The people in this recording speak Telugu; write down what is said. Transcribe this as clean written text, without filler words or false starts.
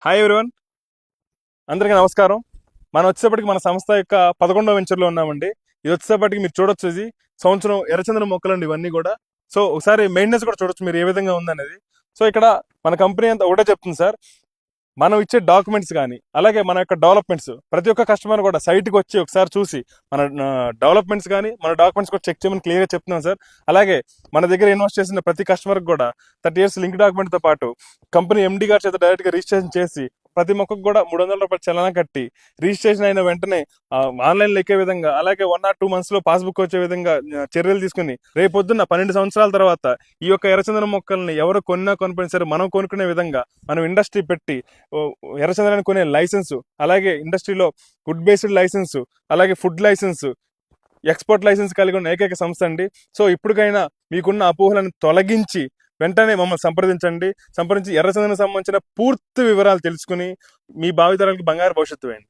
హాయ్ ఎవరివన్, అందరికీ నమస్కారం. మనం వచ్చేటప్పటికి మన సంస్థ యొక్క 11వ వెంచర్లో ఉన్నామండి. ఇది వచ్చేటప్పటికి మీరు చూడొచ్చు, ఇది సంవత్సరం ఎర్రచందనం మొక్కలండి ఇవన్నీ కూడా. సో ఒకసారి మెయింటెనెన్స్ కూడా చూడొచ్చు మీరు ఏ విధంగా ఉందనేది. సో ఇక్కడ మన కంపెనీ అంతా ఒకటే చెప్తుంది సార్, మనం ఇచ్చే డాక్యుమెంట్స్ కానీ అలాగే మన యొక్క డెవలప్మెంట్స్ ప్రతి ఒక్క కస్టమర్ కూడా సైట్కి వచ్చి ఒకసారి చూసి మన డెవలప్మెంట్స్ కానీ మన డాక్యుమెంట్స్ కూడా చెక్ చేయమని క్లియర్గా చెప్తున్నాం సార్. అలాగే మన దగ్గర ఇన్వెస్ట్ చేసిన ప్రతి కస్టమర్కి కూడా 30 years లింక్ డాక్యుమెంట్తో పాటు కంపెనీ ఎండి గారి చేత డైరెక్ట్గా రిజిస్ట్రేషన్ చేసి ప్రతి మొక్కకు కూడా ₹300 చలనా కట్టి రిజిస్ట్రేషన్ అయిన వెంటనే ఆన్లైన్లో ఎక్కే విధంగా, అలాగే 1 or 2 months లో పాస్బుక్ వచ్చే విధంగా చర్యలు తీసుకుని రేపొద్దున్న 12 సంవత్సరాల తర్వాత ఈ యొక్క ఎర్రచందనం మొక్కల్ని ఎవరు కొనుక్కునే సరే మనం కొనుక్కునే విధంగా మనం ఇండస్ట్రీ పెట్టి ఎర్రచందనాన్ని కొనే లైసెన్సు, అలాగే ఇండస్ట్రీలో వుడ్ బేస్డ్ లైసెన్సు, అలాగే ఫుడ్ లైసెన్సు, ఎక్స్పోర్ట్ లైసెన్స్ కలిగి ఉన్న ఏకైక సంస్థ అండి. సో ఇప్పటికైనా మీకున్న అపోహలను తొలగించి వెంటనే మమ్మల్ని సంప్రదించండి. సంప్రదించి ఎర్రచందనం సంబంధించిన పూర్తి వివరాలు తెలుసుకుని మీ భావితరాలకు బంగారు భవిష్యత్తు వేయండి.